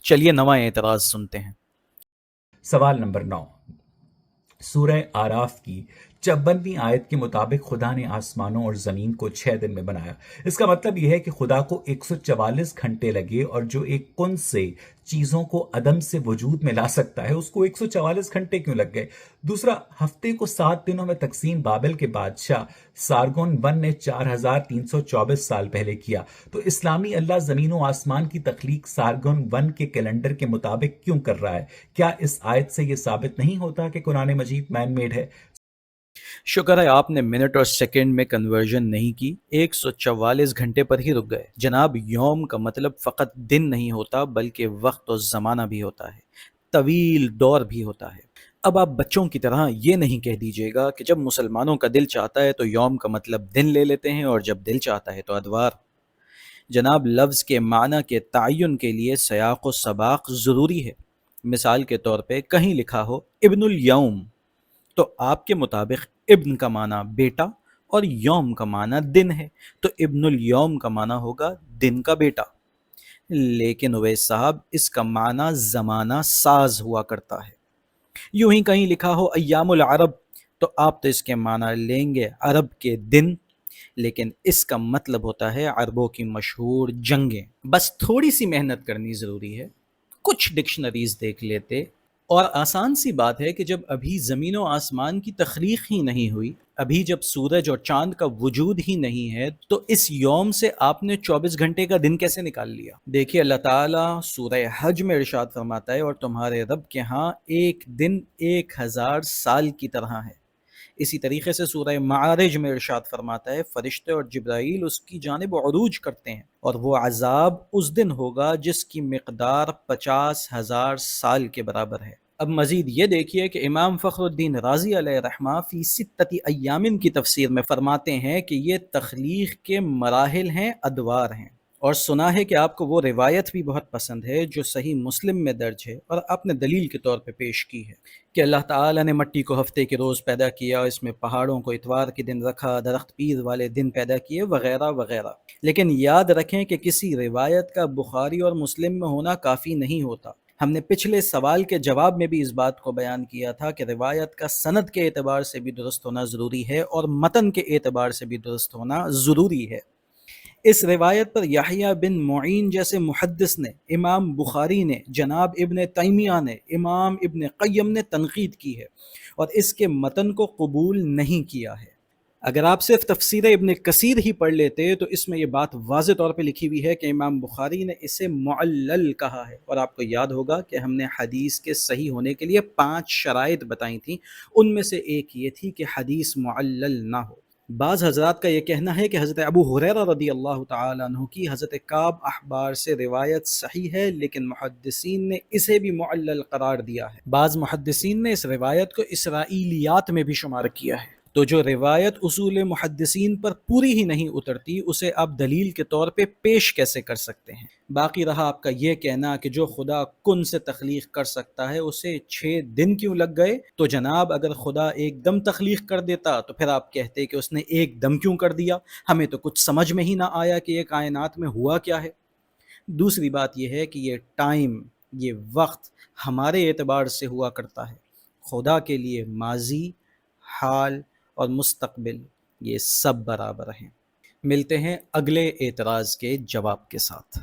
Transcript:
چلیے نواں اعتراض سنتے ہیں۔ سوال نمبر 9، سورہ آراف کی 56ویں آیت کے مطابق خدا نے آسمانوں اور زمین کو 6 دن میں بنایا۔ اس کا مطلب یہ ہے کہ خدا کو 144 گھنٹے لگے، اور جو ایک کن سے چیزوں کو عدم سے وجود میں لا سکتا ہے اس کو 144 گھنٹے کیوں لگ گئے؟ دوسرا، ہفتے کو 7 دنوں میں تقسیم بابل کے بادشاہ سارگون ون نے 4324 سال پہلے کیا، تو اسلامی اللہ زمین و آسمان کی تخلیق سارگون ون کے کیلنڈر کے مطابق کیوں کر رہا ہے؟ کیا اس آیت سے یہ ثابت نہیں ہوتا کہ قرآن مجید مین میڈ ہے؟ شکر ہے آپ نے منٹ اور سیکنڈ میں کنورژن نہیں کی، 144 گھنٹے پر ہی رک گئے۔ جناب، یوم کا مطلب فقط دن نہیں ہوتا بلکہ وقت اور زمانہ بھی ہوتا ہے، طویل دور بھی ہوتا ہے۔ اب آپ بچوں کی طرح یہ نہیں کہہ دیجیے گا کہ جب مسلمانوں کا دل چاہتا ہے تو یوم کا مطلب دن لے لیتے ہیں اور جب دل چاہتا ہے تو ادوار۔ جناب، لفظ کے معنی کے تعین کے لیے سیاق و سباق ضروری ہے۔ مثال کے طور پہ کہیں لکھا ہو ابن الیوم، تو آپ کے مطابق ابن کا معنی بیٹا اور یوم کا معنی دن ہے، تو ابن الیوم کا معنی ہوگا دن کا بیٹا۔ لیکن اویس صاحب، اس کا معنی زمانہ ساز ہوا کرتا ہے۔ یوں ہی کہیں لکھا ہو ایام العرب، تو آپ تو اس کے معنی لیں گے عرب کے دن، لیکن اس کا مطلب ہوتا ہے عربوں کی مشہور جنگیں۔ بس تھوڑی سی محنت کرنی ضروری ہے، کچھ ڈکشنریز دیکھ لیتے، اور آسان سی بات ہے کہ جب ابھی زمین و آسمان کی تخلیق ہی نہیں ہوئی، ابھی جب سورج اور چاند کا وجود ہی نہیں ہے، تو اس یوم سے آپ نے 24 گھنٹے کا دن کیسے نکال لیا؟ دیکھیے اللہ تعالیٰ سورہ حج میں ارشاد فرماتا ہے، اور تمہارے رب کے ہاں ایک دن 1000 سال کی طرح ہے۔ اسی طریقے سے سورہ معارج میں ارشاد فرماتا ہے، فرشتے اور جبرائیل اس کی جانب عروج کرتے ہیں، اور وہ عذاب اس دن ہوگا جس کی مقدار 50,000 سال کے برابر ہے۔ اب مزید یہ دیکھیے کہ امام فخر الدین رازی علیہ رحمہ فی 6 ایام کی تفسیر میں فرماتے ہیں کہ یہ تخلیق کے مراحل ہیں، ادوار ہیں۔ اور سنا ہے کہ آپ کو وہ روایت بھی بہت پسند ہے جو صحیح مسلم میں درج ہے اور آپ نے دلیل کے طور پہ پیش کی ہے کہ اللہ تعالیٰ نے مٹی کو ہفتے کے روز پیدا کیا، اس میں پہاڑوں کو اتوار کے دن رکھا، درخت پیر والے دن پیدا کیے، وغیرہ وغیرہ۔ لیکن یاد رکھیں کہ کسی روایت کا بخاری اور مسلم میں ہونا کافی نہیں ہوتا۔ ہم نے پچھلے سوال کے جواب میں بھی اس بات کو بیان کیا تھا کہ روایت کا سند کے اعتبار سے بھی درست ہونا ضروری ہے اور متن کے اعتبار سے بھی درست ہونا ضروری ہے۔ اس روایت پر یحییٰ بن معین جیسے محدث نے، امام بخاری نے، جناب ابن تیمیہ نے، امام ابن قیم نے تنقید کی ہے اور اس کے متن کو قبول نہیں کیا ہے۔ اگر آپ صرف تفسیر ابن کثیر ہی پڑھ لیتے تو اس میں یہ بات واضح طور پہ لکھی ہوئی ہے کہ امام بخاری نے اسے معلل کہا ہے، اور آپ کو یاد ہوگا کہ ہم نے حدیث کے صحیح ہونے کے لیے 5 شرائط بتائی تھیں، ان میں سے ایک یہ تھی کہ حدیث معلل نہ ہو۔ بعض حضرات کا یہ کہنا ہے کہ حضرت ابو ہریرہ رضی اللہ تعالیٰ عنہ کی حضرت کعب احبار سے روایت صحیح ہے، لیکن محدثین نے اسے بھی معلل قرار دیا ہے۔ بعض محدثین نے اس روایت کو اسرائیلیات میں بھی شمار کیا ہے۔ تو جو روایت اصول محدثین پر پوری ہی نہیں اترتی، اسے آپ دلیل کے طور پہ پیش کیسے کر سکتے ہیں؟ باقی رہا آپ کا یہ کہنا کہ جو خدا کن سے تخلیق کر سکتا ہے اسے 6 دن کیوں لگ گئے، تو جناب اگر خدا ایک دم تخلیق کر دیتا تو پھر آپ کہتے کہ اس نے ایک دم کیوں کر دیا؟ ہمیں تو کچھ سمجھ میں ہی نہ آیا کہ یہ کائنات میں ہوا کیا ہے۔ دوسری بات یہ ہے کہ یہ ٹائم، یہ وقت ہمارے اعتبار سے ہوا کرتا ہے، خدا کے لیے ماضی، حال اور مستقبل یہ سب برابر ہیں۔ ملتے ہیں اگلے اعتراض کے جواب کے ساتھ۔